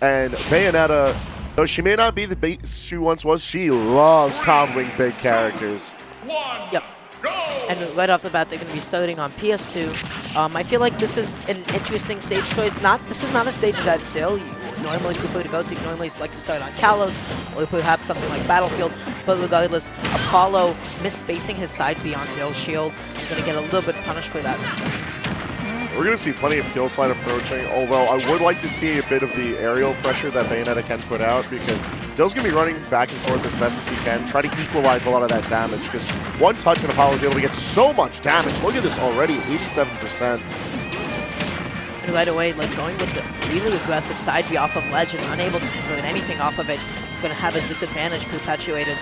And Bayonetta, though she may not be the beast she once was, she loves comboing big characters. Yep. And right off the bat, they're going to be starting on PS2. I feel like this is an interesting stage choice. This is not a stage that Dill normally prefer to go to. You normally like to start on Kalos or perhaps something like Battlefield. But regardless, Apollo misspacing his side B on Dill's shield. He's going to get a little bit punished for that. We're going to see plenty of kill slide approaching, although I would like to see a bit of the aerial pressure that Bayonetta can put out, because Dill's going to be running back and forth as best as he can, try to equalize a lot of that damage, because one touch and Apollo's able to get so much damage. Look at this already, 87%. And right away, like going with the really aggressive side B off of ledge and unable to convert anything off of it, going to have his disadvantage perpetuated.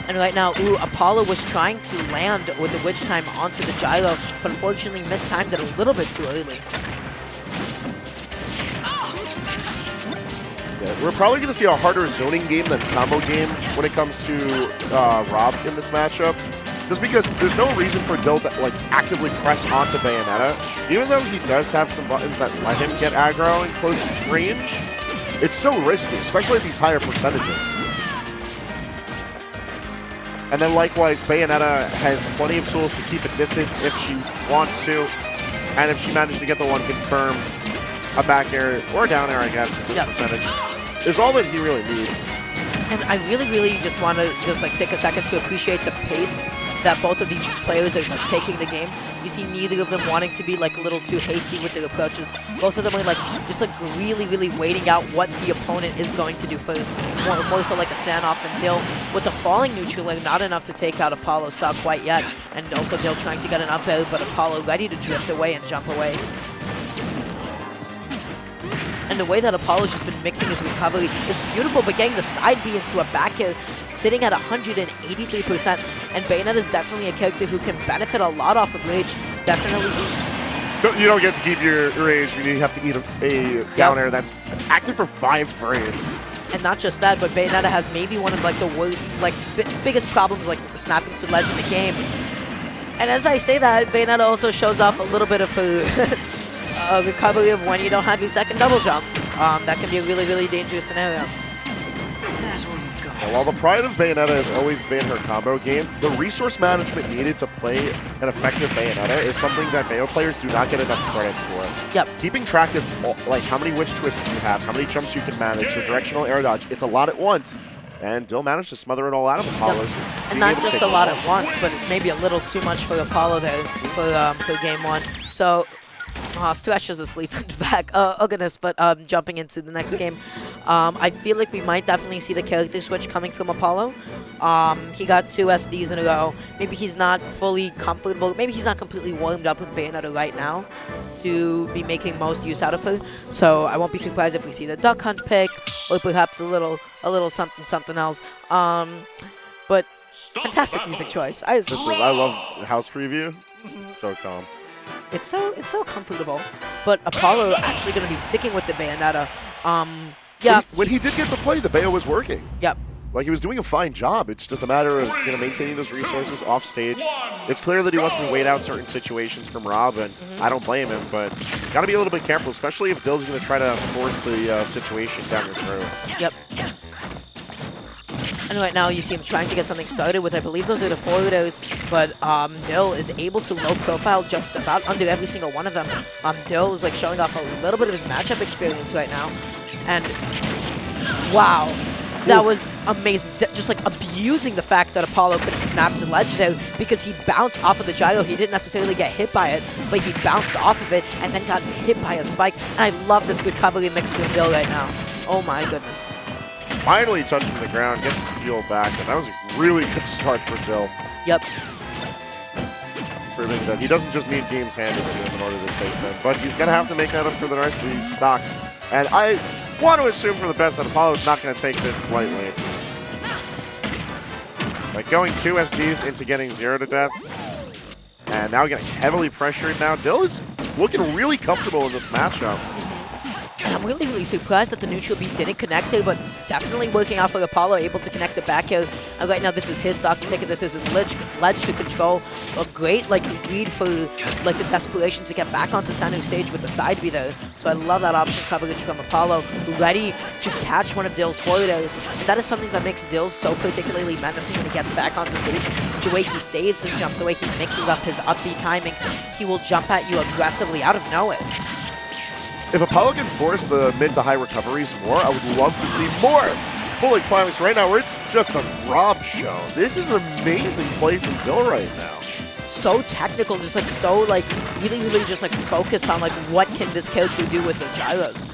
And right now, Apollo was trying to land with the Witch Time onto the gyro, but unfortunately mistimed it a little bit too early. Yeah, we're probably going to see a harder zoning game than combo game when it comes to Rob in this matchup. Just because there's no reason for Dill to like actively press onto Bayonetta. Even though he does have some buttons that let him get aggro in close range, it's still risky, especially at these higher percentages. And then likewise, Bayonetta has plenty of tools to keep a distance if she wants to. And if she managed to get the one confirmed, a back air, or a down air, I guess, at this percentage, is all that he really needs. And I really just want to take a second to appreciate the pace that both of these players are like taking the game. You see neither of them wanting to be like a little too hasty with their approaches. Both of them are like just like really waiting out what the opponent is going to do first. More so like a standoff, and Dill with the falling neutral air, not enough to take out Apollo's stock quite yet. And also Dill trying to get an up air, but Apollo ready to drift away and jump away. And the way that Apollo's just been mixing his recovery is beautiful, but getting the side B into a back air, sitting at 183%. And Bayonetta is definitely a character who can benefit a lot off of rage. Definitely. You don't get to keep your rage when you have to eat a down air that's active for 5 frames. And not just that, but Bayonetta has maybe one of like the worst, like biggest problems like snapping to ledge in the game. And as I say that, Bayonetta also shows off a little bit of her recovery of when you don't have your second double jump. That can be a really dangerous scenario. While the pride of Bayonetta has always been her combo game, the resource management needed to play an effective Bayonetta is something that Bayo players do not get enough credit for. Yep. Keeping track of like how many witch twists you have, how many jumps you can manage, your directional air dodge, it's a lot at once. And Dill managed to smother it all out of Apollo. Yep. And not just a lot at once, but maybe a little too much for Apollo there for game 1. So Stretch is asleep in the back. Oh goodness, but jumping into the next game. I feel like we might definitely see the character switch coming from Apollo. He got 2 SDs in a row. Maybe he's not fully comfortable. Maybe he's not completely warmed up with Bayonetta right now to be making most use out of her. So I won't be surprised if we see the Duck Hunt pick or perhaps a little something else. But fantastic music choice. I love House Preview. So calm. It's so comfortable, but Apollo actually going to be sticking with the Bayonetta. Yeah. When he did get to play, the Bayo was working. Yep. Like, he was doing a fine job. It's just a matter of maintaining those resources off stage. It's clear that he wants to wait out certain situations from Rob, and I don't blame him, but got to be a little bit careful, especially if Dill's going to try to force the situation down your throat. Yep. And right now you see him trying to get something started with, I believe those are the forwarders, but Dill is able to low profile just about under every single one of them. Dill is like showing off a little bit of his matchup experience right now. And wow, that was amazing. Just like abusing the fact that Apollo couldn't snap to ledge there because he bounced off of the gyro. He didn't necessarily get hit by it, but he bounced off of it and then got hit by a spike. And I love this recovery mix from Dill right now. Oh my goodness. Finally touching the ground, gets his fuel back, and that was a really good start for Dill. Yep. Proving that he doesn't just need games handed to him in order to take them, but he's going to have to make that up for the rest of these stocks. And I want to assume for the best that Apollo's not going to take this lightly. Like going 2 SDs into getting 0 to death, and now getting heavily pressured now. Dill is looking really comfortable in this matchup. And I'm really, really surprised that the neutral B didn't connect it, but definitely working out for Apollo, able to connect it back out. And right now, this is his stock to take it. This is his ledge to control. A great read for the desperation to get back onto center stage with the side B there. So I love that option coverage from Apollo, ready to catch one of Dill's forward airs. And that is something that makes Dill so particularly menacing when he gets back onto stage. The way he saves his jump, the way he mixes up his up B timing, he will jump at you aggressively out of nowhere. If Apollo can force the mid to high recoveries more, I would love to see more pulling climax right now where it's just a Rob show. This is an amazing play from Dill right now. So technical, just so really, really just focused on what can this character do with the gyros.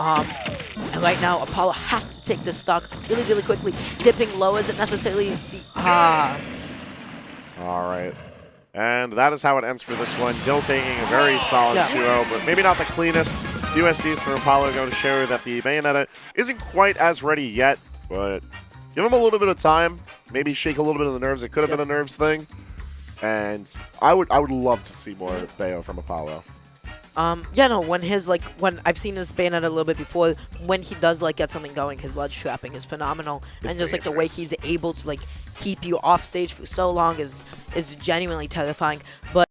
And right now, Apollo has to take this stock really, really quickly. Dipping low isn't necessarily the All right. And that is how it ends for this one. Dill taking a very solid 2-0, but maybe not the cleanest. USDs for Apollo go to show that the Bayonetta isn't quite as ready yet, but give him a little bit of time. Maybe shake a little bit of the nerves. It could have been a nerves thing. And I would love to see more Bayo from Apollo. Yeah, no, when I've seen his Bayonetta a little bit before, when he does get something going, his ledge trapping is phenomenal. And just the way he's able to keep you off stage for so long is genuinely terrifying. But